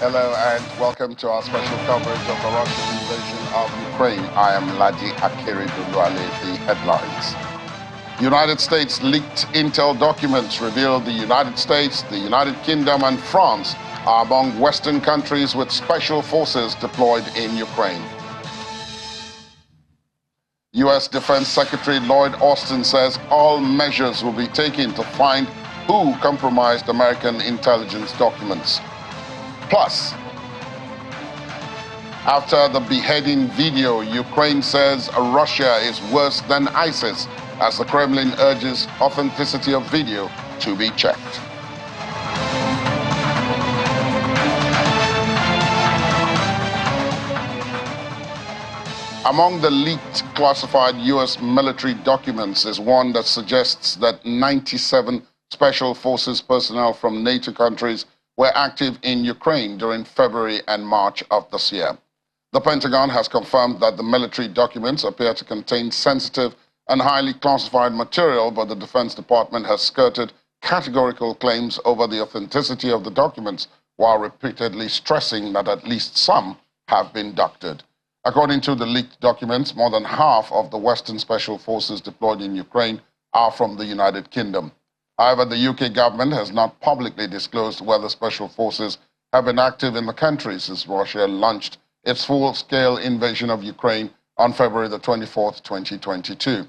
Hello and welcome to our special coverage of the Russian invasion of Ukraine. I am Ladi Akiri Dulwale. The headlines. United States leaked intel documents reveal the United States, the United Kingdom and France are among Western countries with special forces deployed in Ukraine. U.S. Defense Secretary Lloyd Austin says all measures will be taken to find who compromised American intelligence documents. Plus, after the beheading video, Ukraine says Russia is worse than ISIS as the Kremlin urges authenticity of video to be checked. Among the leaked classified U.S. military documents is one that suggests that 97 Special Forces personnel from NATO countries were active in Ukraine during February and March of this year. The Pentagon has confirmed that the military documents appear to contain sensitive and highly classified material, but the Defense Department has skirted categorical claims over the authenticity of the documents, while repeatedly stressing that at least some have been doctored. According to the leaked documents, more than half of the Western Special Forces deployed in Ukraine are from the United Kingdom. However, the UK government has not publicly disclosed whether Special Forces have been active in the country since Russia launched its full-scale invasion of Ukraine on February the 24th, 2022.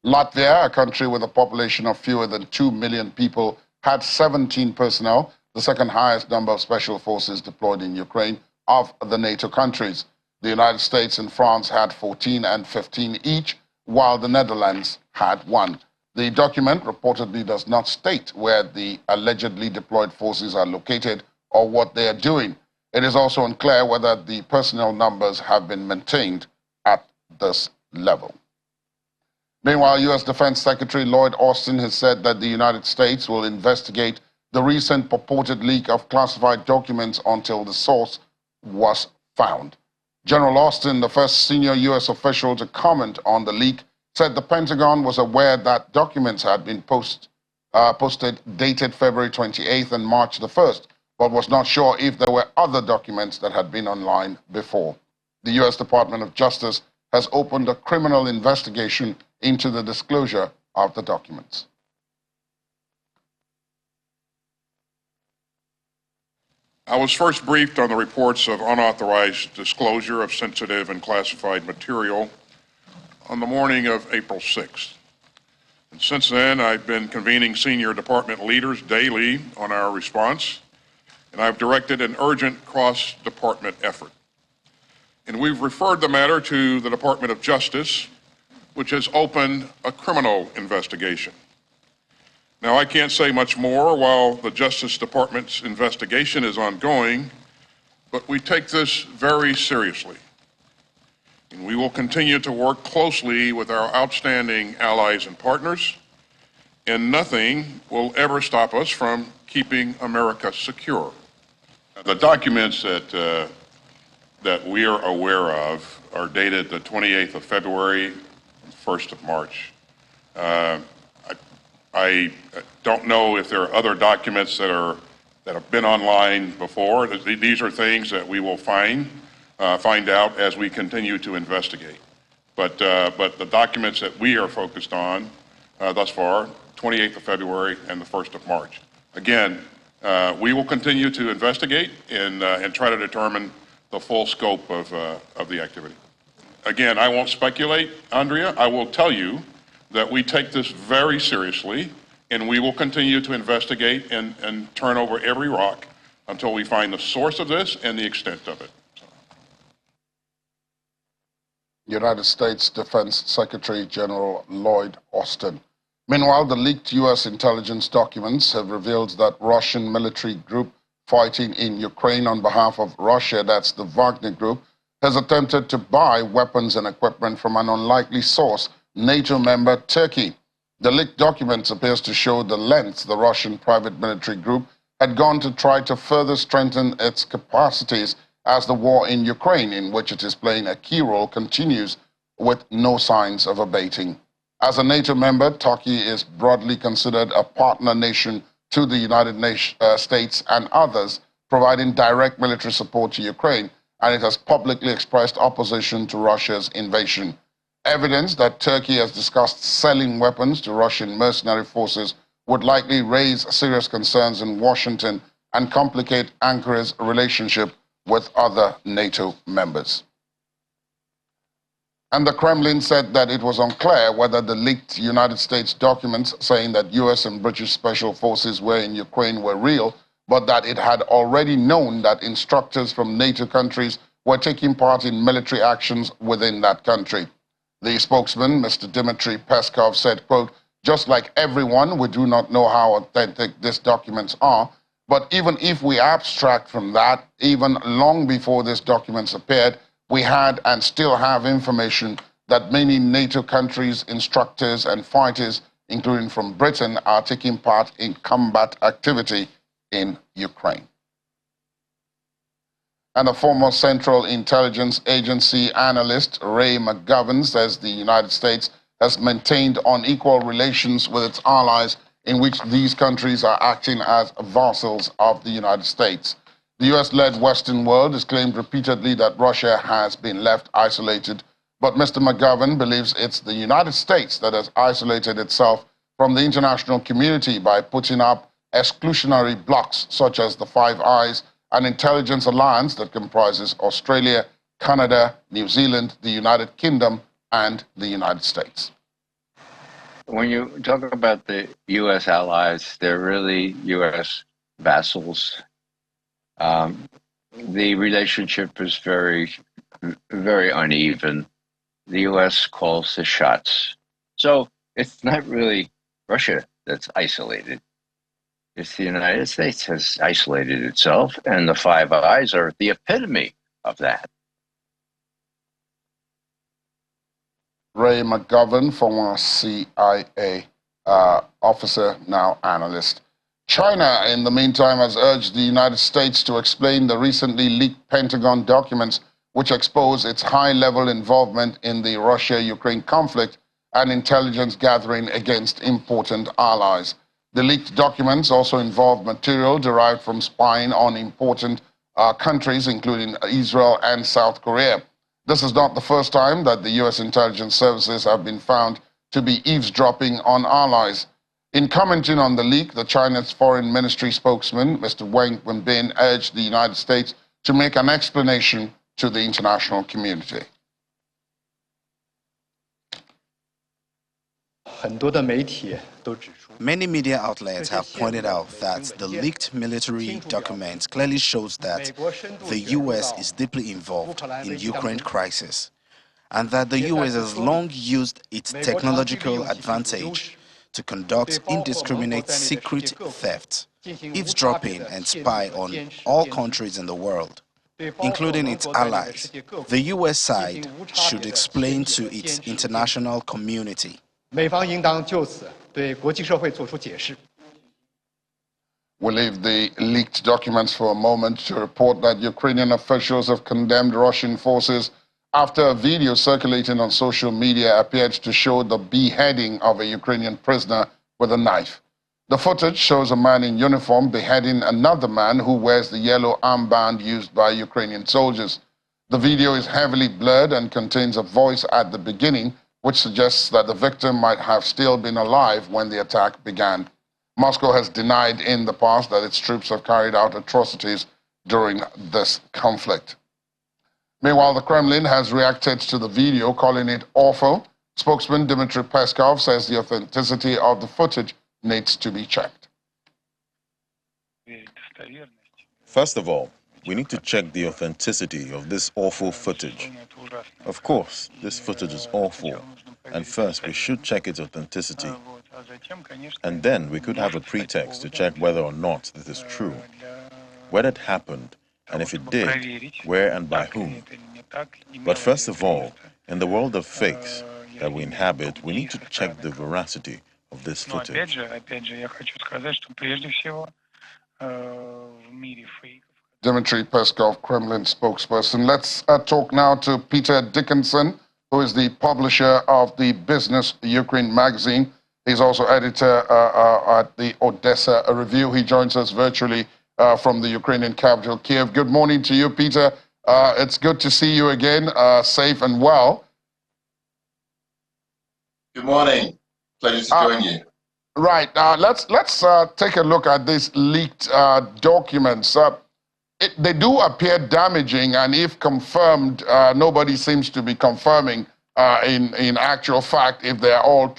Latvia, a country with a population of fewer than 2 million people, had 17 personnel, the second highest number of Special Forces deployed in Ukraine of the NATO countries. The United States and France had 14 and 15 each, while the Netherlands had 1. The document reportedly does not state where the allegedly deployed forces are located or what they are doing. It is also unclear whether the personnel numbers have been maintained at this level. Meanwhile, U.S. Defense Secretary Lloyd Austin has said that the United States will investigate the recent purported leak of classified documents until the source was found. General Austin, the first senior U.S. official to comment on the leak, said the Pentagon was aware that documents had been posted dated February 28th and March the 1st, but was not sure if there were other documents that had been online before. The U.S. Department of Justice has opened a criminal investigation into the disclosure of the documents. I was first briefed on the reports of unauthorized disclosure of sensitive and classified material on the morning of April 6th. And since then, I've been convening senior department leaders daily on our response, and I've directed an urgent cross-department effort. And we've referred the matter to the Department of Justice, which has opened a criminal investigation. Now, I can't say much more while the Justice Department's investigation is ongoing, but we take this very seriously. And we will continue to work closely with our outstanding allies and partners, and nothing will ever stop us from keeping America secure. The documents that we are aware of are dated the 28th of February, 1st of March. I don't know if there are other documents that have been online before. These are things that we will find out as we continue to investigate. But the documents that we are focused on thus far, 28th of February and the 1st of March. Again, we will continue to investigate and try to determine the full scope of the activity. Again, I won't speculate, Andrea. I will tell you that we take this very seriously, and we will continue to investigate and turn over every rock until we find the source of this and the extent of it. United States Defense Secretary General Lloyd Austin. Meanwhile, the leaked U.S. intelligence documents have revealed that Russian military group fighting in Ukraine on behalf of Russia, that's the Wagner group, has attempted to buy weapons and equipment from an unlikely source, NATO member Turkey. The leaked documents appears to show the lengths the Russian private military group had gone to try to further strengthen its capacities as the war in Ukraine, in which it is playing a key role, continues with no signs of abating. As a NATO member, Turkey is broadly considered a partner nation to the United States and others, providing direct military support to Ukraine, and it has publicly expressed opposition to Russia's invasion. Evidence that Turkey has discussed selling weapons to Russian mercenary forces would likely raise serious concerns in Washington and complicate Ankara's relationship with other NATO members. And the Kremlin said that it was unclear whether the leaked United States documents saying that US and British special forces were in Ukraine were real, but that it had already known that instructors from NATO countries were taking part in military actions within that country. The spokesman, Mr. Dmitry Peskov, said, quote, "Just like everyone, we do not know how authentic these documents are, but even if we abstract from that, even long before these documents appeared, we had and still have information that many NATO countries, instructors and fighters, including from Britain, are taking part in combat activity in Ukraine." And a former Central Intelligence Agency analyst, Ray McGovern, says the United States has maintained unequal relations with its allies in which these countries are acting as vassals of the United States. The US-led Western world has claimed repeatedly that Russia has been left isolated, but Mr. McGovern believes it's the United States that has isolated itself from the international community by putting up exclusionary blocs such as the Five Eyes, an intelligence alliance that comprises Australia, Canada, New Zealand, the United Kingdom, and the United States. When you talk about the U.S. allies, they're really U.S. vassals. The relationship is very, very uneven. The U.S. calls the shots. So it's not really Russia that's isolated. It's the United States has isolated itself, and the Five Eyes are the epitome of that. Ray McGovern, former CIA officer, now analyst. China, in the meantime, has urged the United States to explain the recently leaked Pentagon documents which expose its high-level involvement in the Russia-Ukraine conflict and intelligence gathering against important allies. The leaked documents also involve material derived from spying on important countries, including Israel and South Korea. This is not the first time that the U.S. intelligence services have been found to be eavesdropping on allies. In commenting on the leak, the China's foreign ministry spokesman, Mr. Wang Wenbin, urged the United States to make an explanation to the international community. Many media outlets have pointed out that the leaked military documents clearly shows that the U.S. is deeply involved in the Ukraine crisis, and that the U.S. has long used its technological advantage to conduct indiscriminate secret theft, eavesdropping and spy on all countries in the world, including its allies. The U.S. side should explain to its international community. We leave the leaked documents for a moment to report that Ukrainian officials have condemned Russian forces after a video circulating on social media appeared to show the beheading of a Ukrainian prisoner with a knife. The footage shows a man in uniform beheading another man who wears the yellow armband used by Ukrainian soldiers. The video is heavily blurred and contains a voice at the beginning which suggests that the victim might have still been alive when the attack began. Moscow has denied in the past that its troops have carried out atrocities during this conflict. Meanwhile, the Kremlin has reacted to the video, calling it awful. Spokesman Dmitry Peskov says the authenticity of the footage needs to be checked. First of all, we need to check the authenticity of this awful footage. Of course, this footage is awful, and first we should check its authenticity. And then we could have a pretext to check whether or not this is true, where it happened, and if it did, where and by whom. But first of all, in the world of fakes that we inhabit, we need to check the veracity of this footage. Dmitry Peskov, Kremlin spokesperson. Let's talk now to Peter Dickinson, who is the publisher of the Business Ukraine magazine. He's also editor at the Odessa Review. He joins us virtually. from the Ukrainian capital, Kiev. Good morning to you, Peter. It's good to see you again, safe and well. Good morning. Pleasure to join you. Right. Let's take a look at these leaked documents. They do appear damaging, and if confirmed, nobody seems to be confirming in actual fact if they're all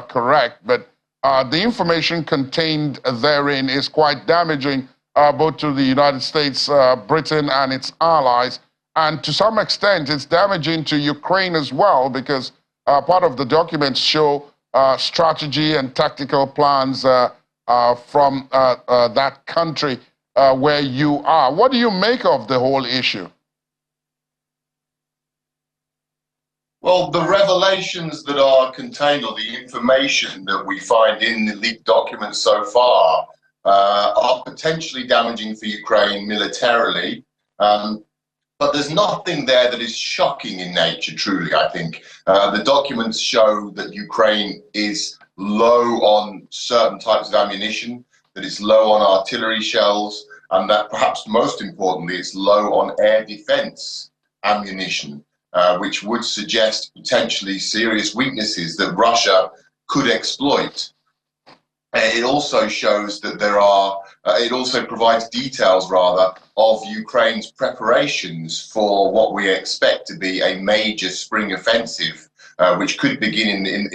correct. But the information contained therein is quite damaging, both to the United States, Britain, and its allies. And to some extent, it's damaging to Ukraine as well, because part of the documents show strategy and tactical plans from that country where you are. What do you make of the whole issue? Well, the revelations that are contained, or the information that we find in the leaked documents so far, are potentially damaging for Ukraine militarily. But there's nothing there that is shocking in nature, truly, I think. The documents show that Ukraine is low on certain types of ammunition, that it's low on artillery shells, and that perhaps most importantly, it's low on air defense ammunition, which would suggest potentially serious weaknesses that Russia could exploit. It also shows that there are, it also provides details, rather, of Ukraine's preparations for what we expect to be a major spring offensive, which could begin in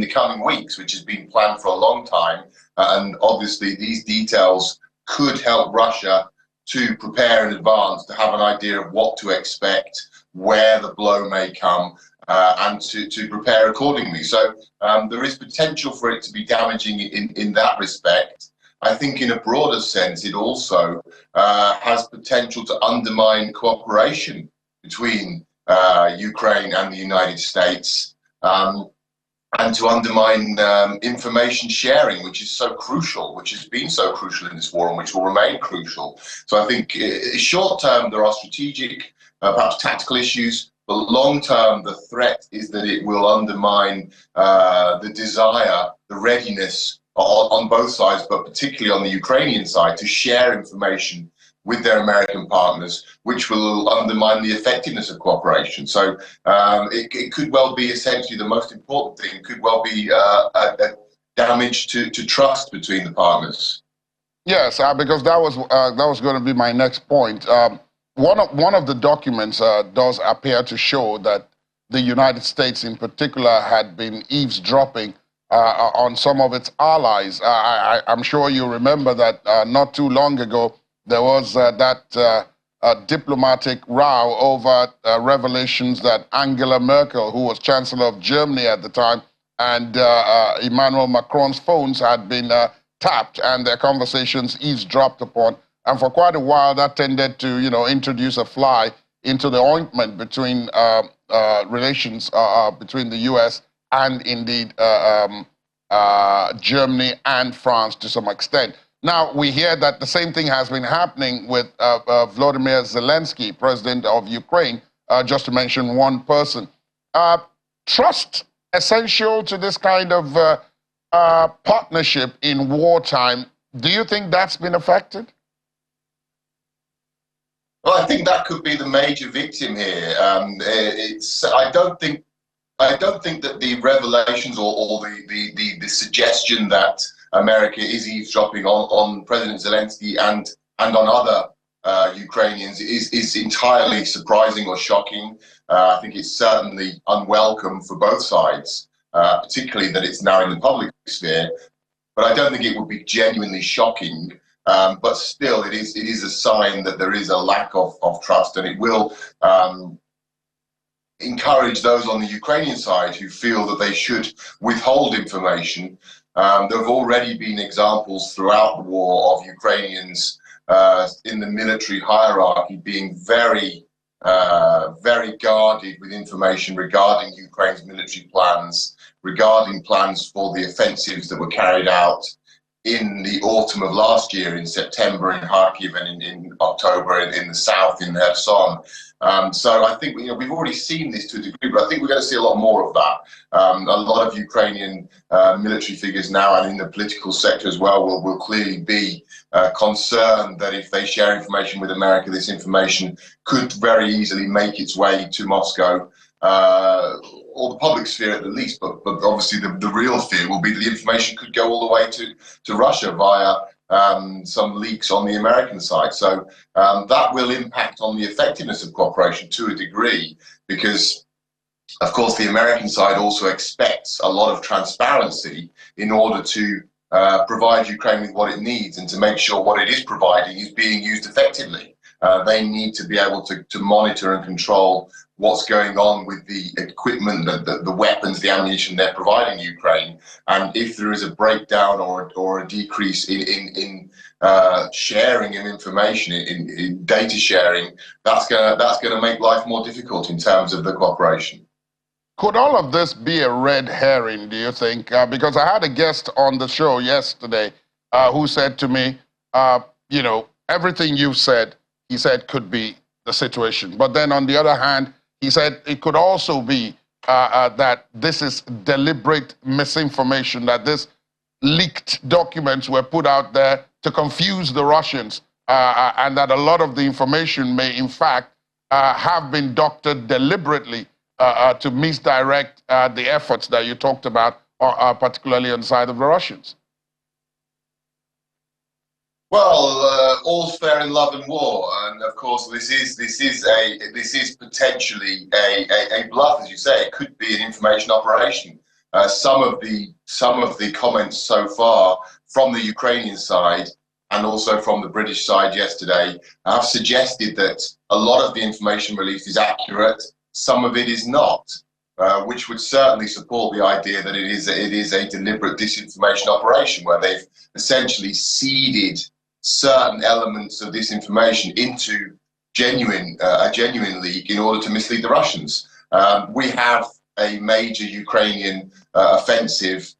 the coming weeks, which has been planned for a long time. And obviously, these details could help Russia to prepare in advance, to have an idea of what to expect, where the blow may come, and to prepare accordingly. So there is potential for it to be damaging in that respect. I think in a broader sense, it also has potential to undermine cooperation between Ukraine and the United States, and to undermine information sharing, which is so crucial, which has been so crucial in this war, and which will remain crucial. So I think short term, there are strategic, perhaps tactical issues, but long term, the threat is that it will undermine the desire, the readiness on both sides, but particularly on the Ukrainian side, to share information with their American partners, which will undermine the effectiveness of cooperation. So it could well be essentially the most important thing. It could well be a damage to trust between the partners. Yes, because that was going to be my next point. One of the documents does appear to show that the United States, in particular, had been eavesdropping on some of its allies. I'm sure you remember that not too long ago there was that diplomatic row over revelations that Angela Merkel, who was Chancellor of Germany at the time, and Emmanuel Macron's phones had been tapped and their conversations eavesdropped upon. And for quite a while, that tended to, introduce a fly into the ointment between relations between the U.S. and indeed Germany and France to some extent. Now, we hear that the same thing has been happening with Volodymyr Zelensky, president of Ukraine, just to mention one person. Trust essential to this kind of partnership in wartime. Do you think that's been affected? Well, I think that could be the major victim here. I don't think that the revelations or the suggestion that America is eavesdropping on President Zelensky and on other Ukrainians is entirely surprising or shocking. I think it's certainly unwelcome for both sides, particularly that it's now in the public sphere. But I don't think it would be genuinely shocking. But still, it is a sign that there is a lack of trust, and it will encourage those on the Ukrainian side who feel that they should withhold information. There have already been examples throughout the war of Ukrainians in the military hierarchy being very, very guarded with information regarding Ukraine's military plans, regarding plans for the offensives that were carried out in the autumn of last year, in September in Kharkiv and in October in the south, in Kherson. So I think we've already seen this to a degree, but I think we're going to see a lot more of that. A lot of Ukrainian military figures now, and in the political sector as well, will clearly be concerned that if they share information with America, this information could very easily make its way to Moscow, or the public sphere at the least. But obviously the real fear will be the information could go all the way to Russia via some leaks on the American side. So that will impact on the effectiveness of cooperation to a degree, because of course the American side also expects a lot of transparency in order to provide Ukraine with what it needs, and to make sure what it is providing is being used effectively. They need to be able to monitor and control what's going on with the equipment, the weapons, the ammunition they're providing Ukraine. And if there is a breakdown or a decrease in sharing of information, in data sharing, that's gonna make life more difficult in terms of the cooperation. Could all of this be a red herring, do you think? Because I had a guest on the show yesterday who said to me, everything you said, he said, could be the situation. But then on the other hand, he said it could also be that this is deliberate misinformation, that this leaked documents were put out there to confuse the Russians, and that a lot of the information may, in fact, have been doctored deliberately to misdirect the efforts that you talked about, particularly on the side of the Russians. Well, all's fair in love and war, and of course this is potentially a bluff, as you say. It could be an information operation. Some of the comments so far from the Ukrainian side and also from the British side yesterday have suggested that a lot of the information released is accurate. Some of it is not, which would certainly support the idea that it is a deliberate disinformation operation, where they've essentially seeded certain elements of this information into a genuine leak in order to mislead the Russians. We have a major Ukrainian offensive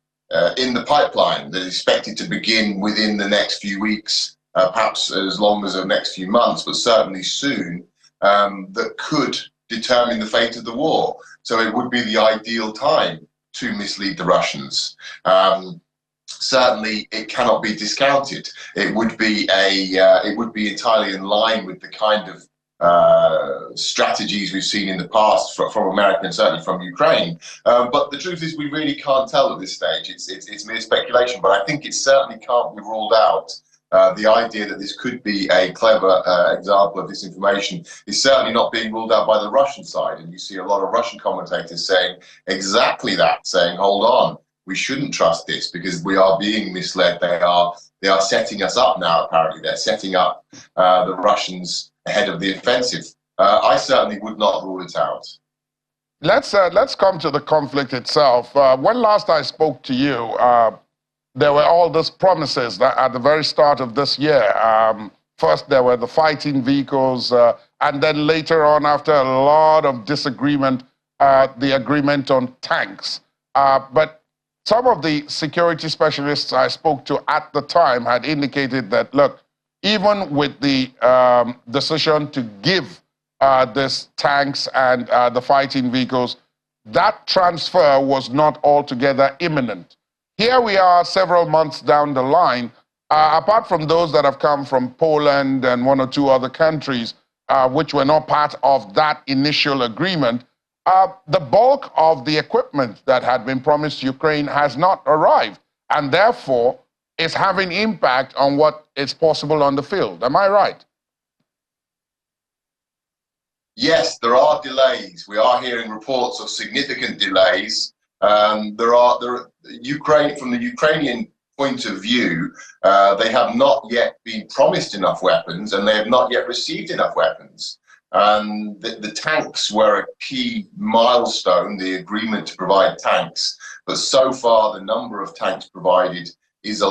in the pipeline that is expected to begin within the next few weeks, perhaps as long as the next few months, but certainly soon, that could determine the fate of the war. So it would be the ideal time to mislead the Russians. Certainly, it cannot be discounted. It would be entirely in line with the kind of strategies we've seen in the past from America and certainly from Ukraine. But the truth is, we really can't tell at this stage. It's mere speculation. But I think it certainly can't be ruled out. The idea that this could be a clever example of disinformation is certainly not being ruled out by the Russian side. And you see a lot of Russian commentators saying exactly that, saying, hold on, we shouldn't trust this because we are being misled. They are setting us up now, apparently. They're setting up the Russians ahead of the offensive. I certainly would not rule it out. Let's come to the conflict itself. When last I spoke to you, there were all these promises that at the very start of this year. First, there were the fighting vehicles, and then later on, after a lot of disagreement, the agreement on tanks. But some of the security specialists I spoke to at the time had indicated that, look, even with the decision to give these tanks and the fighting vehicles, that transfer was not altogether imminent. Here we are several months down the line, apart from those that have come from Poland and one or two other countries, which were not part of that initial agreement, the bulk of the equipment that had been promised to Ukraine has not arrived, and therefore is having impact on what is possible on the field. Am I right? Yes, there are delays. We are hearing reports of significant delays. Ukraine, from the Ukrainian point of view, they have not yet been promised enough weapons, and they have not yet received enough weapons. The tanks were a key milestone, the agreement to provide tanks, but so far the number of tanks provided is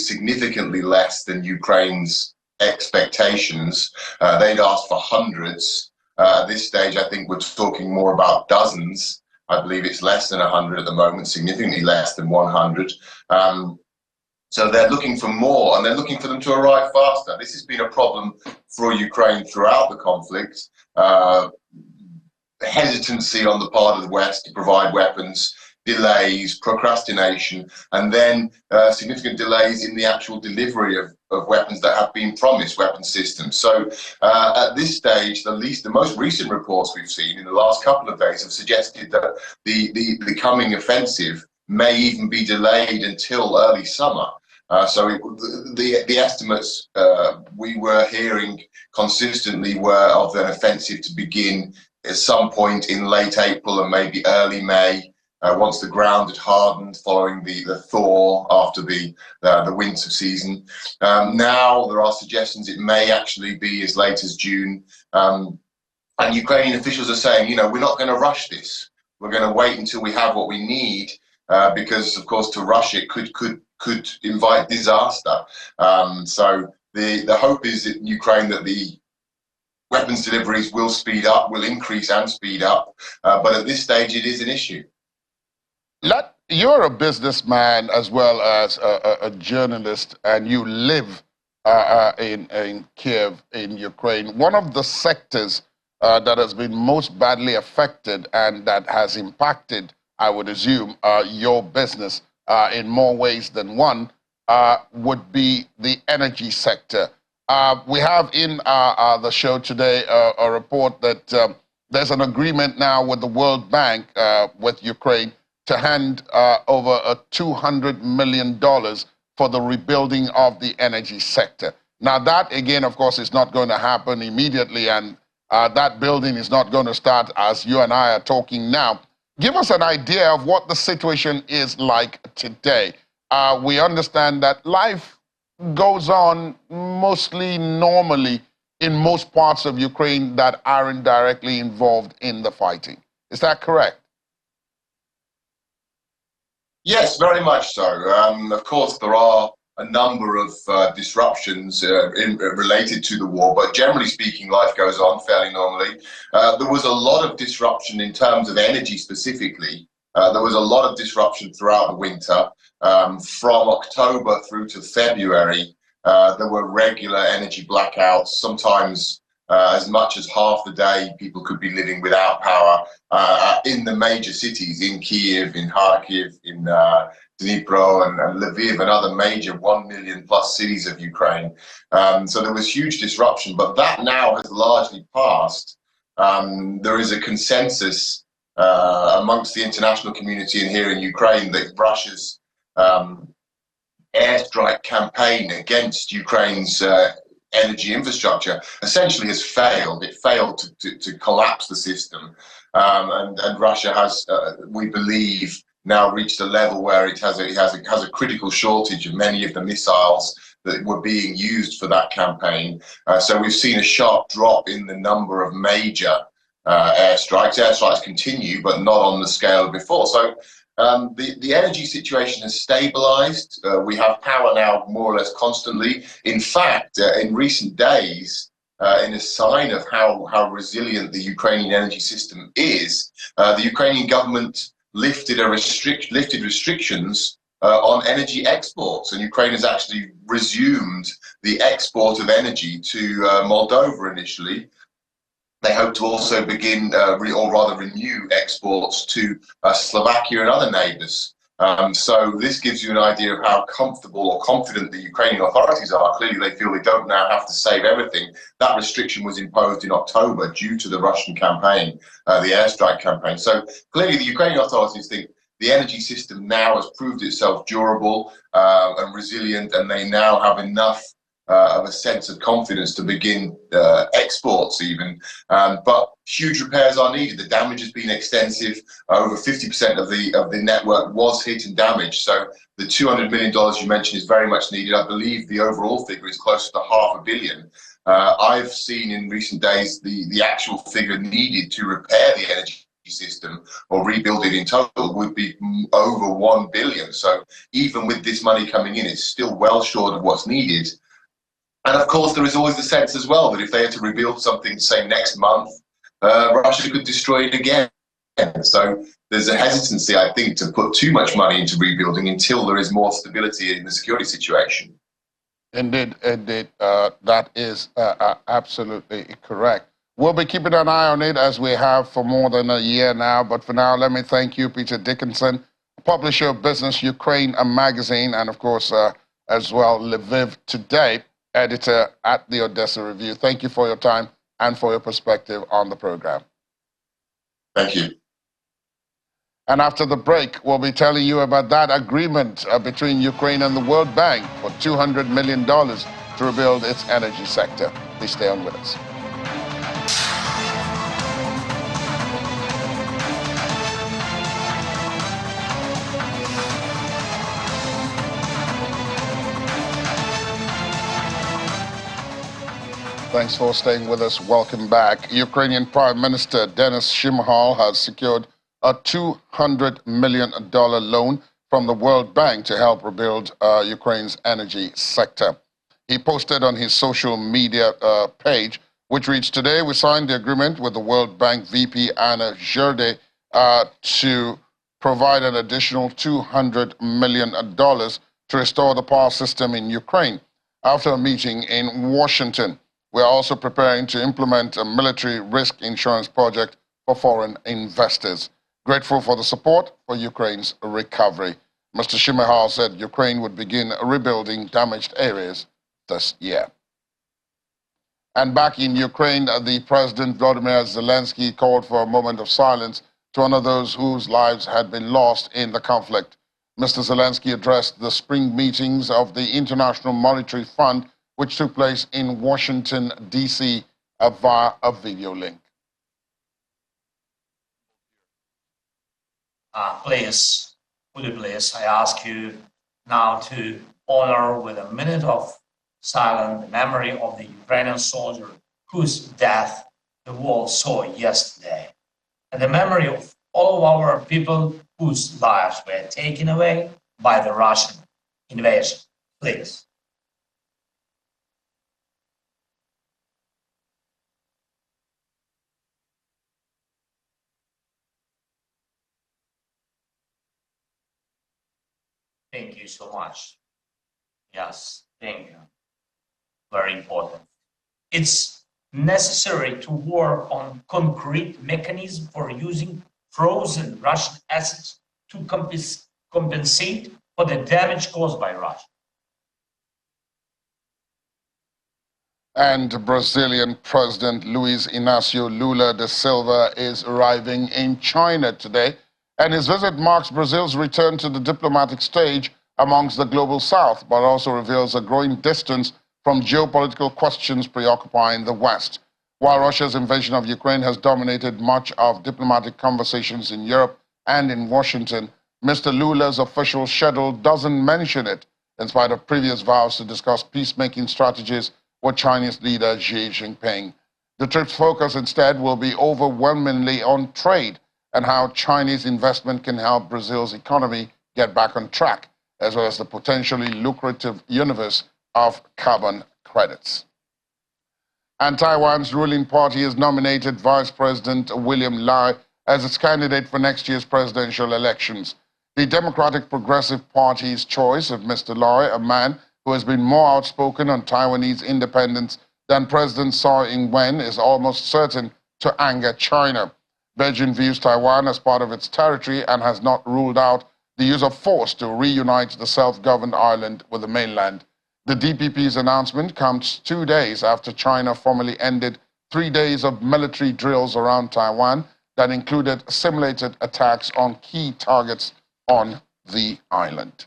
significantly less than Ukraine's expectations. They'd asked for hundreds. At this stage, I think we're talking more about dozens. I believe it's less than 100 at the moment, significantly less than 100. So they're looking for more, and they're looking for them to arrive faster. This has been a problem for Ukraine throughout the conflict. hesitancy on the part of the West to provide weapons, delays, procrastination, and then significant delays in the actual delivery of weapons that have been promised, weapon systems. So at this stage, the most recent reports we've seen in the last couple of days have suggested that the coming offensive may even be delayed until early summer. The estimates we were hearing consistently were of an offensive to begin at some point in late April and maybe early May, once the ground had hardened following the thaw after the winter season. Now there are suggestions it may actually be as late as June. And Ukrainian officials are saying, we're not going to rush this. We're going to wait until we have what we need, because, of course, to rush it could invite disaster. So the hope is in Ukraine that the weapons deliveries will speed up, will increase and speed up, but at this stage it is an issue. You're a businessman as well as a journalist, and you live in Kiev, in Ukraine. One of the sectors that has been most badly affected and that has impacted, I would assume, your business in more ways than one would be the energy sector. We have in the show today a report that there's an agreement now with the World Bank with Ukraine to hand over $200 million for the rebuilding of the energy sector. Now that, again, of course, is not going to happen immediately, and that building is not going to start as you and I are talking now. Give us an idea of what the situation is like today. We understand that life goes on mostly normally in most parts of Ukraine that aren't directly involved in the fighting. Is that correct? Yes, very much so. Of course, there are a number of disruptions related to the war, but generally speaking, life goes on fairly normally. There was a lot of disruption in terms of energy specifically. There was a lot of disruption throughout the winter. From October through to February, there were regular energy blackouts. Sometimes as much as half the day, people could be living without power in the major cities, in Kiev, in Kharkiv, in Dnipro and Lviv and other major 1 million plus cities of Ukraine. So there was huge disruption, but that now has largely passed. There is a consensus amongst the international community and here in Ukraine that Russia's airstrike campaign against Ukraine's energy infrastructure essentially has failed. It failed to collapse the system. And Russia has, we believe, now reached a level where it has a critical shortage of many of the missiles that were being used for that campaign. So we've seen a sharp drop in the number of major airstrikes. Airstrikes continue, but not on the scale before. So the energy situation has stabilized. We have power now more or less constantly. In fact, in recent days, in a sign of how resilient the Ukrainian energy system is, the Ukrainian government lifted restrictions on energy exports, and Ukraine has actually resumed the export of energy to Moldova initially. They hope to also begin, or rather renew exports to Slovakia and other neighbours. So this gives you an idea of how comfortable or confident the Ukrainian authorities are. Clearly they feel they don't now have to save everything. That restriction was imposed in October due to the Russian campaign, the airstrike campaign. So clearly the Ukrainian authorities think the energy system now has proved itself durable and resilient, and they now have enough of a sense of confidence to begin exports even. But huge repairs are needed. The damage has been extensive. Over 50% of the network was hit and damaged. So the $200 million you mentioned is very much needed. I believe the overall figure is close to $500 million. I've seen in recent days the actual figure needed to repair the energy system or rebuild it in total would be over $1 billion. So even with this money coming in, it's still well short of what's needed. And of course, there is always the sense as well that if they had to rebuild something, say next month, Russia could destroy it again. So there's a hesitancy, I think, to put too much money into rebuilding until there is more stability in the security situation. Indeed, that is absolutely correct. We'll be keeping an eye on it as we have for more than a year now. But for now, let me thank you, Peter Dickinson, publisher of Business Ukraine, a magazine, and of course, as well, Lviv Today, editor at the Odessa Review. Thank you for your time and for your perspective on the program. Thank you. And after the break, we'll be telling you about that agreement between Ukraine and the World Bank for $200 million to rebuild its energy sector. Please stay on with us. Thanks for staying with us. Welcome back. Ukrainian Prime Minister Denis Shmyhal has secured a $200 million loan from the World Bank to help rebuild Ukraine's energy sector. He posted on his social media page, which reads, "Today we signed the agreement with the World Bank VP Anna Zherde to provide an additional $200 million to restore the power system in Ukraine after a meeting in Washington. We are also preparing to implement a military risk insurance project for foreign investors. Grateful for the support for Ukraine's recovery." Mr. Shmyhal said Ukraine would begin rebuilding damaged areas this year. And back in Ukraine, the President Volodymyr Zelensky called for a moment of silence to honor those whose lives had been lost in the conflict. Mr. Zelensky addressed the spring meetings of the International Monetary Fund, which took place in Washington, D.C., via a video link. Please, would you please, I ask you now to honor with a minute of silence the memory of the Ukrainian soldier whose death the world saw yesterday, and the memory of all of our people whose lives were taken away by the Russian invasion. Please. Thank you so much. Yes, thank you. Very important. It's necessary to work on concrete mechanism for using frozen Russian assets to compensate for the damage caused by Russia. And Brazilian President Luiz Inácio Lula da Silva is arriving in China today, and his visit marks Brazil's return to the diplomatic stage amongst the global south, but also reveals a growing distance from geopolitical questions preoccupying the West. While Russia's invasion of Ukraine has dominated much of diplomatic conversations in Europe and in Washington, Mr. Lula's official schedule doesn't mention it, in spite of previous vows to discuss peacemaking strategies with Chinese leader Xi Jinping. The trip's focus instead will be overwhelmingly on trade and how Chinese investment can help Brazil's economy get back on track, as well as the potentially lucrative universe of carbon credits. And Taiwan's ruling party has nominated Vice President William Lai as its candidate for next year's presidential elections. The Democratic Progressive Party's choice of Mr. Lai, a man who has been more outspoken on Taiwanese independence than President Tsai Ing-wen, is almost certain to anger China. Beijing views Taiwan as part of its territory and has not ruled out the use of force to reunite the self-governed island with the mainland. The DPP's announcement comes 2 days after China formally ended 3 days of military drills around Taiwan that included simulated attacks on key targets on the island.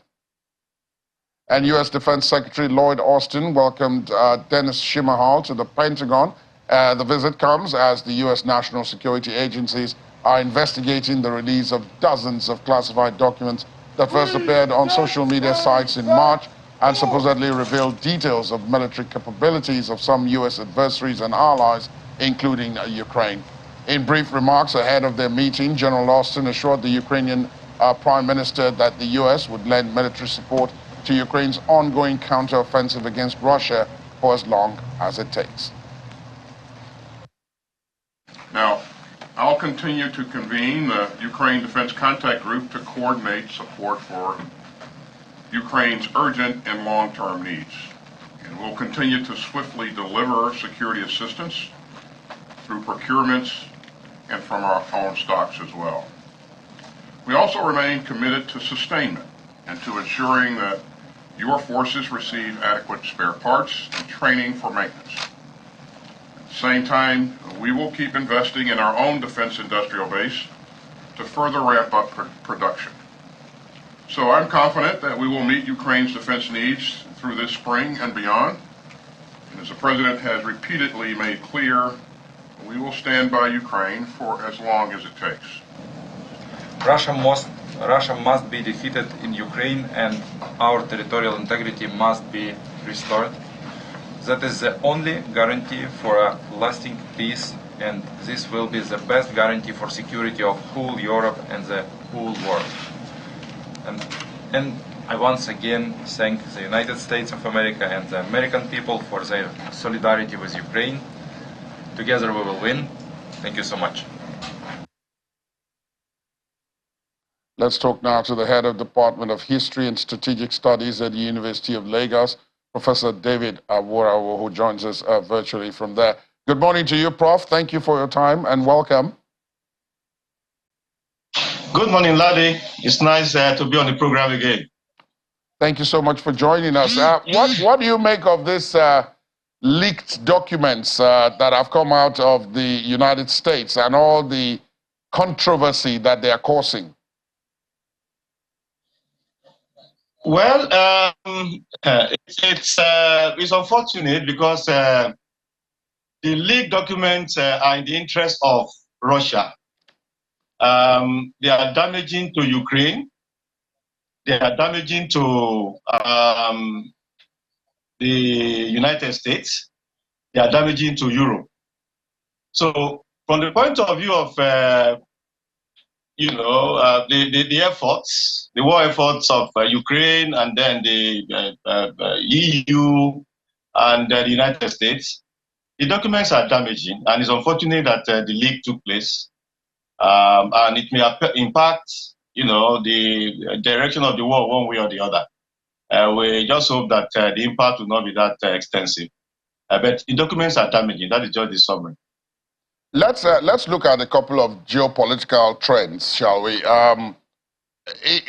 And U.S. Defense Secretary Lloyd Austin welcomed Denis Shmyhal to the Pentagon. The visit comes as the U.S. national security agencies are investigating the release of dozens of classified documents that first appeared on social media sites in March and supposedly revealed details of military capabilities of some U.S. adversaries and allies, including Ukraine. In brief remarks ahead of their meeting, General Austin assured the Ukrainian Prime Minister that the U.S. would lend military support to Ukraine's ongoing counteroffensive against Russia for as long as it takes. Now, I'll continue to convene the Ukraine Defense Contact Group to coordinate support for Ukraine's urgent and long-term needs. And we'll continue to swiftly deliver security assistance through procurements and from our own stocks as well. We also remain committed to sustainment and to ensuring that your forces receive adequate spare parts and training for maintenance. At the same time, we will keep investing in our own defense industrial base to further ramp up production. So I'm confident that we will meet Ukraine's defense needs through this spring and beyond. And as the President has repeatedly made clear, we will stand by Ukraine for as long as it takes. Russia must be defeated in Ukraine and our territorial integrity must be restored. That is the only guarantee for a lasting peace, and this will be the best guarantee for security of whole Europe and the whole world. And I once again thank the United States of America and the American people for their solidarity with Ukraine. Together we will win. Thank you so much. Let's talk now to the head of Department of History and Strategic Studies at the University of Lagos, Professor David Awurawo, who joins us virtually from there. Good morning to you, Prof. Thank you for your time and welcome. Good morning, Ladi. It's nice to be on the program again. Thank you so much for joining us. What do you make of this leaked documents that have come out of the United States and all the controversy that they are causing? Well, it's unfortunate because the leaked documents are in the interest of Russia. They are damaging to Ukraine. They are damaging to the United States. They are damaging to Europe. So, from the point of view of the efforts, the war efforts of Ukraine and then the EU and the United States, the documents are damaging, and it's unfortunate that the leak took place, and it may impact, the direction of the war one way or the other. We just hope that the impact will not be that extensive. But the documents are damaging. That is just the summary. Let's look at a couple of geopolitical trends, shall we?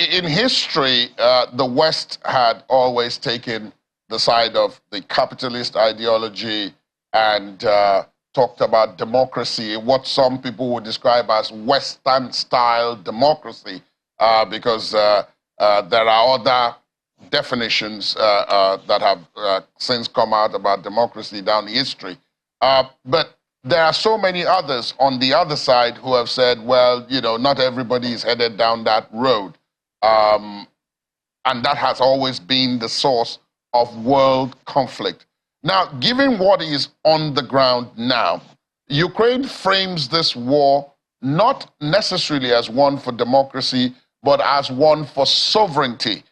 In history, the West had always taken the side of the capitalist ideology and talked about democracy, what some people would describe as Western-style democracy, because there are other definitions that have since come out about democracy down history. But there are so many others on the other side who have said, well, not everybody is headed down that road. And that has always been the source of world conflict. Now, given what is on the ground now, Ukraine frames this war not necessarily as one for democracy, but as one for sovereignty,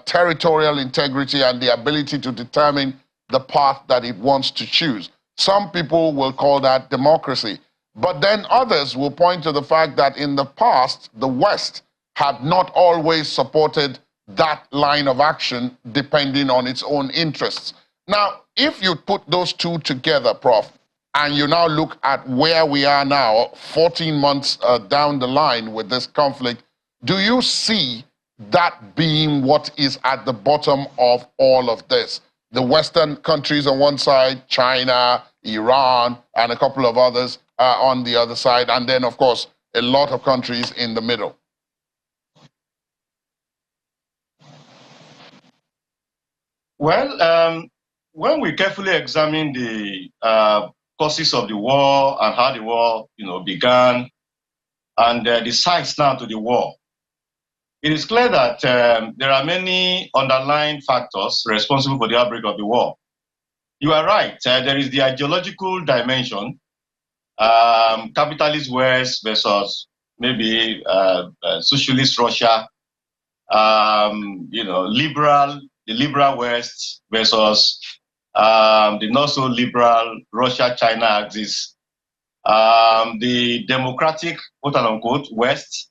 territorial integrity, and the ability to determine the path that it wants to choose. Some people will call that democracy. But then others will point to the fact that in the past, the West had not always supported that line of action depending on its own interests. Now, if you put those two together, Prof, and you now look at where we are now, 14 months down the line with this conflict, do you see that being what is at the bottom of all of this? The Western countries on one side, China, Iran, and a couple of others on the other side, and then, of course, a lot of countries in the middle. Well, when we carefully examine the causes of the war and how the war, began, and the sides now to the war, it is clear that there are many underlying factors responsible for the outbreak of the war. You are right. There is the ideological dimension, capitalist West versus maybe socialist Russia, the liberal West versus the not so liberal Russia-China axis, the democratic, quote unquote, West,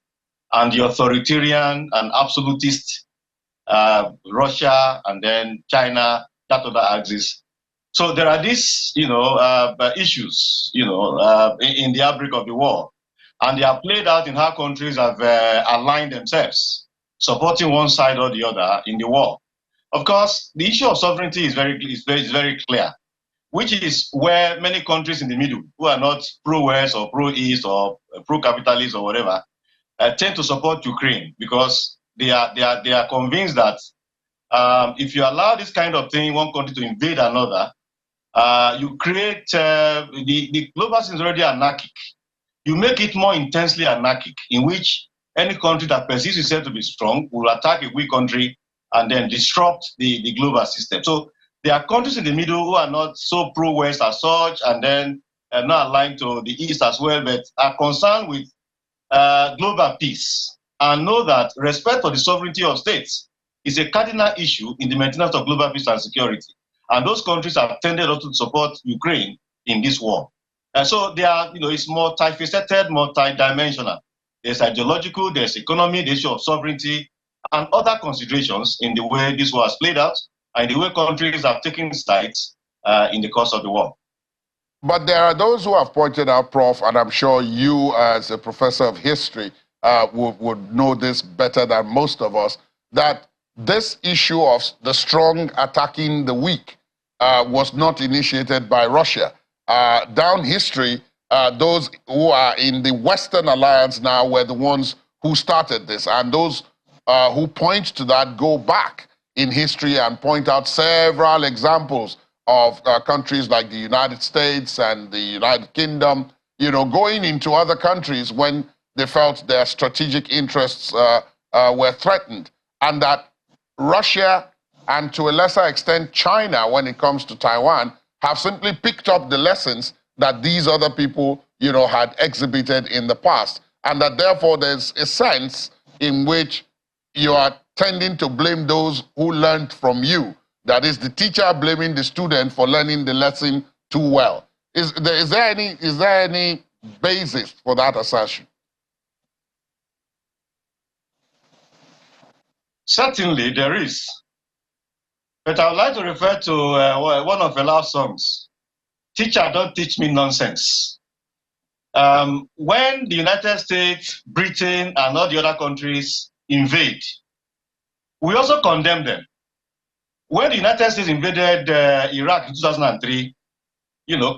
and the authoritarian and absolutist Russia, and then China, that other axis. So there are these, issues, in the outbreak of the war, and they are played out in how countries have aligned themselves, supporting one side or the other in the war. Of course, the issue of sovereignty is very clear, which is where many countries in the middle, who are not pro-West or pro-East or pro-capitalist or whatever, tend to support Ukraine because they are convinced that if you allow this kind of thing, one country to invade another, you create the global system is already anarchic. You make it more intensely anarchic, in which any country that perceives itself to be strong will attack a weak country and then disrupt the global system. So there are countries in the middle who are not so pro-West as such, and then not aligned to the East as well, but are concerned with global peace and know that respect for the sovereignty of states is a cardinal issue in the maintenance of global peace and security. And those countries have tended also to support Ukraine in this war. And so they are, it's multifaceted, multidimensional. There's ideological, there's economy, the issue of sovereignty, and other considerations in the way this war has played out, and the way countries have taken sides in the course of the war. But there are those who have pointed out, Prof., and I'm sure you as a professor of history would know this better than most of us, that this issue of the strong attacking the weak was not initiated by Russia. Down history, those who are in the Western alliance now were the ones who started this, and those who point to that go back in history and point out several examples of countries like the United States and the United Kingdom, going into other countries when they felt their strategic interests were threatened, and that Russia and to a lesser extent China, when it comes to Taiwan, have simply picked up the lessons that these other people, had exhibited in the past, and that therefore there's a sense in which you are tending to blame those who learned from you. That is, the teacher blaming the student for learning the lesson too well. Is there any basis for that assertion? Certainly there is. But I would like to refer to one of the last songs, "Teacher, Don't Teach Me Nonsense." When the United States, Britain, and all the other countries invade, we also condemn them. When the United States invaded Iraq in 2003,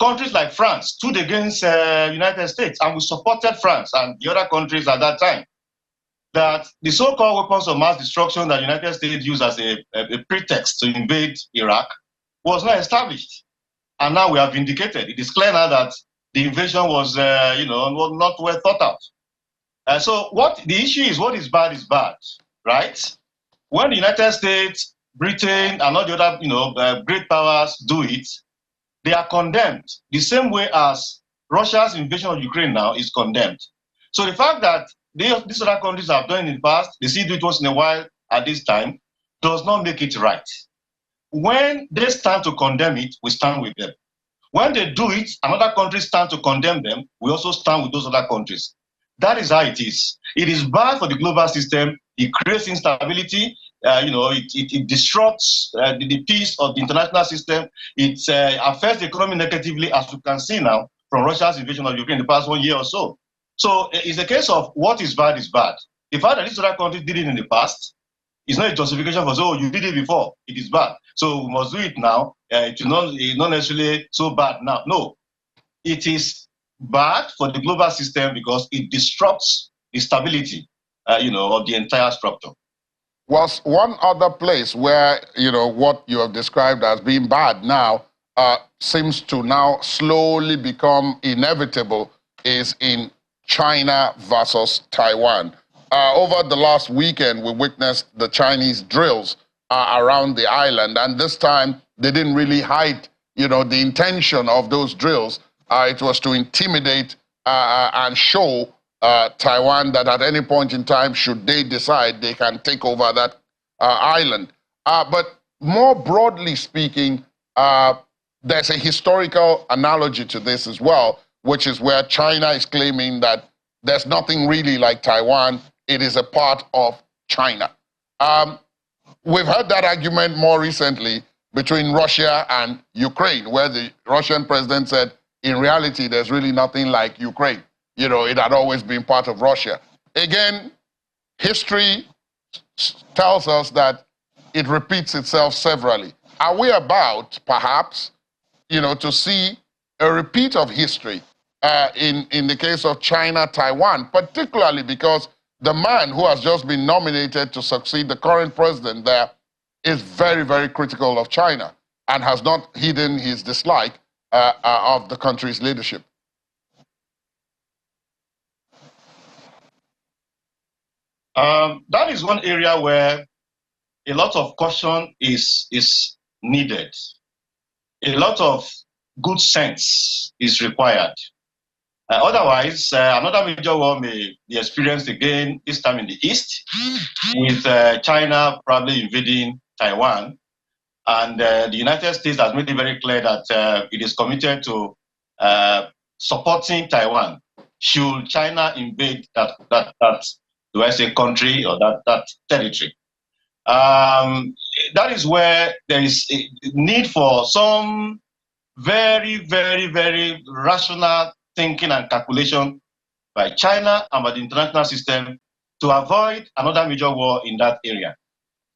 countries like France stood against the United States, and we supported France and the other countries at that time. That the so-called weapons of mass destruction that the United States used as a pretext to invade Iraq was not established. And now we have vindicated. It is clear now that the invasion was, not well thought out. So what the issue is, what is bad, right? When the United States, Britain, and all the other, great powers do it, they are condemned the same way as Russia's invasion of Ukraine now is condemned. So the fact that these other countries have done it in the past, they see do it once in a while at this time, does not make it right. When they stand to condemn it, we stand with them. When they do it, another country stand to condemn them, we also stand with those other countries. That is how it is. It is bad for the global system. It creates instability. It disrupts the peace of the international system. It affects the economy negatively, as you can see now from Russia's invasion of Ukraine in the past 1 year or so. So it's a case of what is bad is bad. The fact that these other countries did it in the past is not a justification for, oh, you did it before, it is bad, so we must do it now. It's not necessarily so bad now. No, it is bad for the global system because it disrupts the stability, of the entire structure. Was one other place where, what you have described as being bad now seems to now slowly become inevitable is in China versus Taiwan. Over the last weekend, we witnessed the Chinese drills around the island, and this time they didn't really hide, the intention of those drills. It was to intimidate and show Taiwan that at any point in time, should they decide, they can take over that island. But more broadly speaking, there's a historical analogy to this as well, which is where China is claiming that there's nothing really like Taiwan. It is a part of China. We've heard that argument more recently between Russia and Ukraine, where the Russian president said, in reality, there's really nothing like Ukraine. You know, it had always been part of Russia. Again, history tells us that it repeats itself severally. Are we about, perhaps, you know, to see a repeat of history in the case of China, Taiwan, particularly because the man who has just been nominated to succeed the current president there is very, very critical of China and has not hidden his dislike of the country's leadership? That is one area where a lot of caution is needed. A lot of good sense is required. Otherwise, another major war may be experienced again, this time in the East, with China probably invading Taiwan. And the United States has made it very clear that it is committed to supporting Taiwan should China invade that do I say country or that territory. That is where there is a need for some very, very, very rational thinking and calculation by China and by the international system to avoid another major war in that area.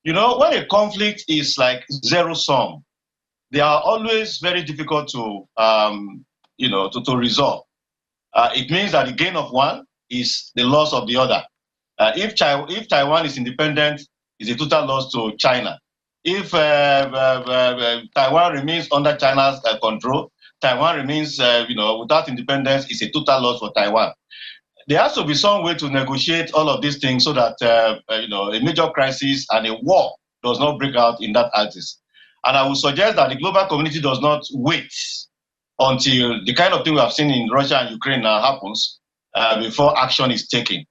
You know, when a conflict is like zero sum, they are always very difficult to, to resolve. It means that the gain of one is the loss of the other. If Taiwan is independent, it's a total loss to China. If Taiwan remains under China's control, Taiwan remains, without independence, it's a total loss for Taiwan. There has to be some way to negotiate all of these things so that, a major crisis and a war does not break out in that axis. And I would suggest that the global community does not wait until the kind of thing we have seen in Russia and Ukraine now happens before action is taken.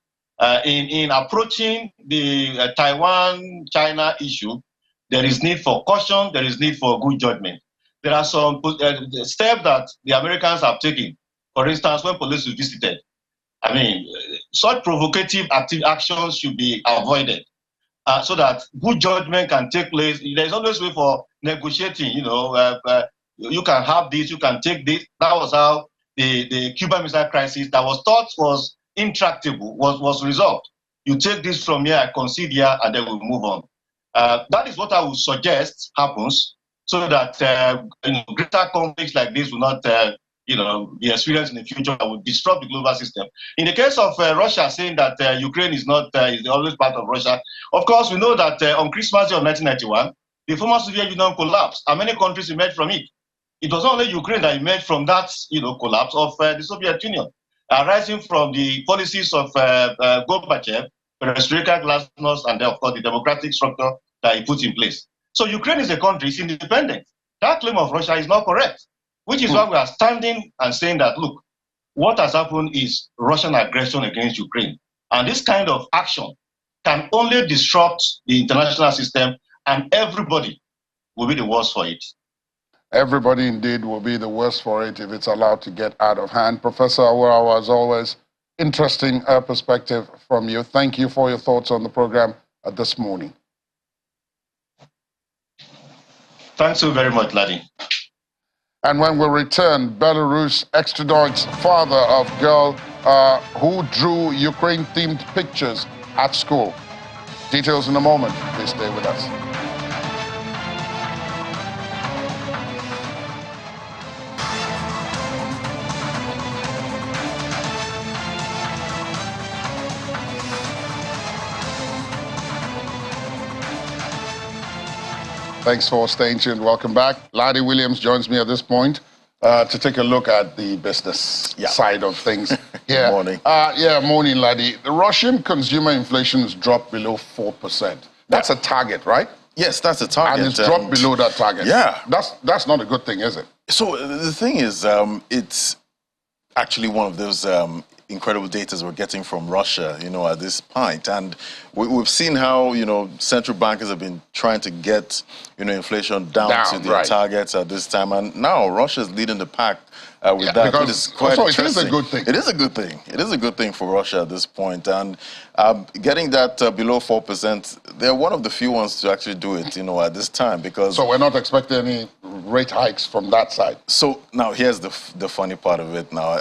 In approaching the Taiwan-China issue, there is need for caution, there is need for good judgment. There are some steps that the Americans have taken. For instance, when police was visited, I mean, such provocative actions should be avoided so that good judgment can take place. There's always way for negotiating, you can have this, you can take this. That was how the Cuban Missile Crisis that was thought was intractable was resolved. You take this from here, I concede here, and then we'll move on. That is what I would suggest happens so that greater conflicts like this will not be experienced in the future that will disrupt the global system. In the case of Russia saying that Ukraine is not is always part of Russia, of course we know that on Christmas Day of 1991, the former Soviet Union collapsed and many countries emerged from it. It was only Ukraine that emerged from that collapse of the Soviet Union, arising from the policies of Gorbachev, perestroika, glasnost, and then, of course, the democratic structure that he put in place. So Ukraine is a country, it's independent. That claim of Russia is not correct, which is why we are standing and saying that, look, what has happened is Russian aggression against Ukraine. And this kind of action can only disrupt the international system, and everybody will be the worse for it. Everybody indeed will be the worse for it if it's allowed to get out of hand. Professor Awurawa, as always, interesting perspective from you. Thank you for your thoughts on the program this morning. Thanks so very much, Laddie. And when we return, Belarus extradites father of girl who drew Ukraine-themed pictures at school. Details in a moment. Please stay with us. Thanks for staying tuned. Welcome back. Laddie Williams joins me at this point to take a look at the business side of things. Good morning. Morning, Laddie. The Russian consumer inflation has dropped below 4%. That's a target, right? Yes, that's a target. And it's dropped below that target. Yeah. That's not a good thing, is it? So the thing is, it's actually one of those incredible data we're getting from Russia, at this point. And we've seen how, central bankers have been trying to get, inflation down to their targets at this time. And now Russia is leading the pack with that. It is quite it is a good thing. It is a good thing. It is a good thing for Russia at this point. And getting that below 4%, they're one of the few ones to actually do it, at this time. Because so we're not expecting any rate hikes from that side. So now here's the funny part of it now.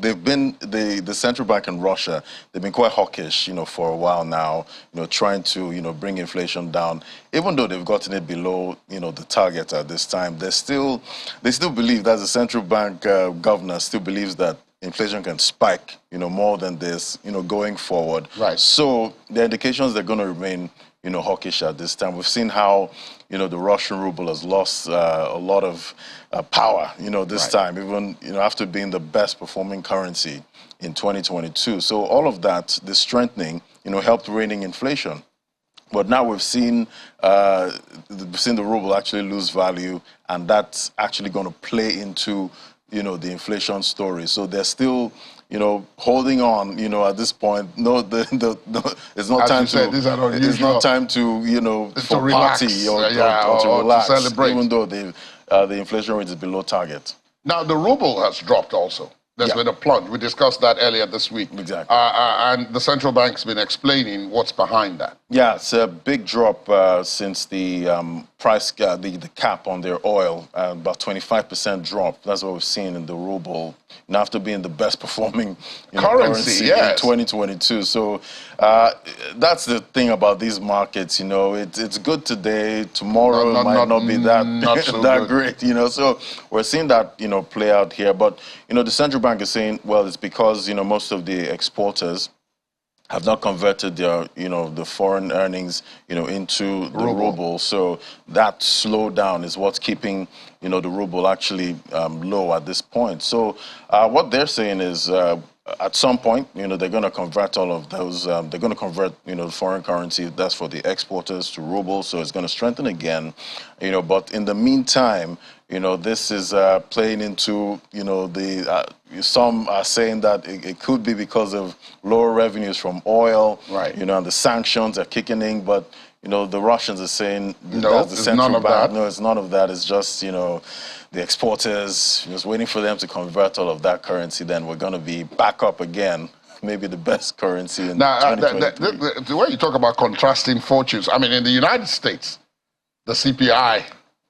They've been, the central bank in Russia, they've been quite hawkish, for a while now, trying to, bring inflation down. Even though they've gotten it below, the target at this time, they still believe that the central bank governor still believes that inflation can spike, more than this, going forward. Right. So the indications they're going to remain, hawkish at this time. We've seen how, the Russian ruble has lost a lot of power, this time, even, after being the best performing currency in 2022. So all of that, the strengthening, helped reining inflation. But now we've seen the ruble actually lose value, and that's actually going to play into, the inflation story. So they're still, holding on, at this point. No, it's not time to. It's not time to, for relax, party or to relax, to celebrate. Even though the inflation rate is below target. Now the ruble has dropped also. There's been a plunge. We discussed that earlier this week. Exactly. And the central bank's been explaining what's behind that. Yeah, it's a big drop since the price, the cap on their oil, about 25% drop. That's what we've seen in the ruble, and after being the best performing currency in 2022. So that's the thing about these markets. It's good today. Tomorrow might not be that so that great. So we're seeing that play out here. But the central bank is saying, well, it's because most of the exporters have not converted their, the foreign earnings, into the ruble. So that slowdown is what's keeping, the ruble actually low at this point. So what they're saying is at some point, they're going to convert all of those. They're going to convert, the foreign currency. That's for the exporters to ruble. So it's going to strengthen again, But in the meantime, this is playing into, some are saying that it could be because of lower revenues from oil, and the sanctions are kicking in. But, the Russians are saying that's the central bank. No, it's none of that. It's just, the exporters, just waiting for them to convert all of that currency. Then we're going to be back up again. Maybe the best currency in 2023. The way you talk about contrasting fortunes, I mean, in the United States, the CPI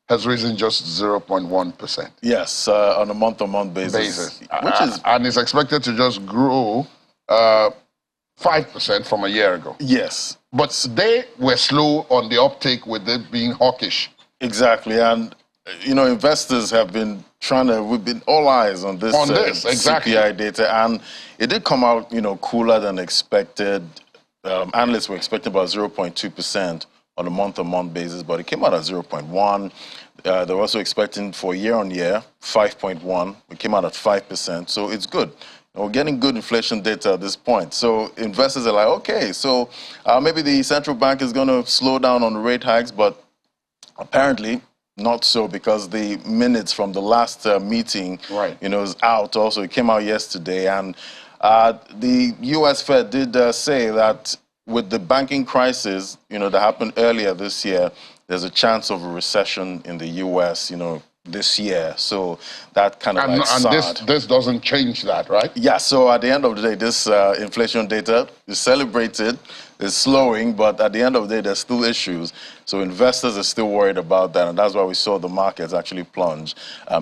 has risen just 0.1%. Yes, on a month-to-month basis. Which is, and is expected to just grow 5% from a year ago. Yes. But they were slow on the uptake with it being hawkish. Exactly. And, investors have been we've been all eyes on this, CPI data. And it did come out, cooler than expected. Analysts were expecting about 0.2% on a month-to-month basis, but it came out at 0.1. They're also expecting for year-on-year, 5.1. It came out at 5%, so it's good. We're getting good inflation data at this point. So investors are like, okay, so maybe the central bank is going to slow down on the rate hikes, but apparently not so, because the minutes from the last meeting, is out also. It came out yesterday, and the U.S. Fed did say that with the banking crisis, that happened earlier this year, there's a chance of a recession in the U.S., this year. So that kind of and this doesn't change that, right? Yeah, so at the end of the day, this inflation data is celebrated, is slowing, but at the end of the day, there's still issues. So investors are still worried about that, and that's why we saw the markets actually plunge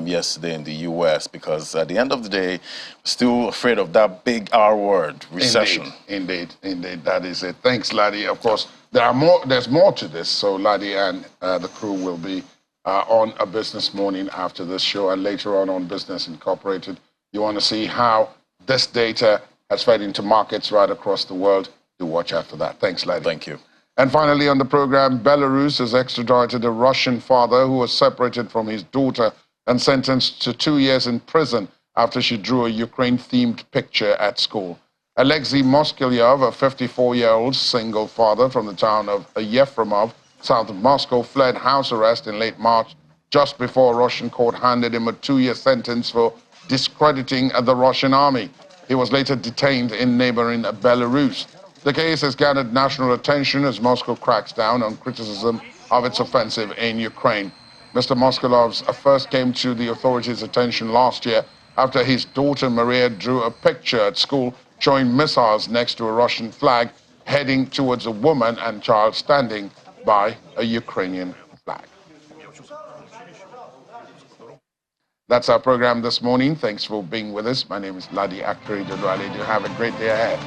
yesterday in the U.S., because at the end of the day, still afraid of that big R word, recession. Indeed. That is it. Thanks, Laddie. Of course, there's more to this, so Laddie and the crew will be on A Business Morning after this show, and later on Business Incorporated. You want to see how this data has fed into markets right across the world? Do watch after that. Thanks, Laddie. Thank you. And finally on the program, Belarus has extradited a Russian father who was separated from his daughter and sentenced to 2 years in prison after she drew a Ukraine-themed picture at school. Alexei Moskilyov, a 54-year-old single father from the town of Yefremov, south of Moscow, fled house arrest in late March, just before a Russian court handed him a 2-year sentence for discrediting the Russian army. He was later detained in neighboring Belarus. The case has garnered national attention as Moscow cracks down on criticism of its offensive in Ukraine. Mr. Moskov first came to the authorities' attention last year after his daughter Maria drew a picture at school showing missiles next to a Russian flag heading towards a woman and child standing by a Ukrainian flag. That's our program this morning. Thanks for being with us. My name is Ladi Akri Dodwale. Do have a great day ahead.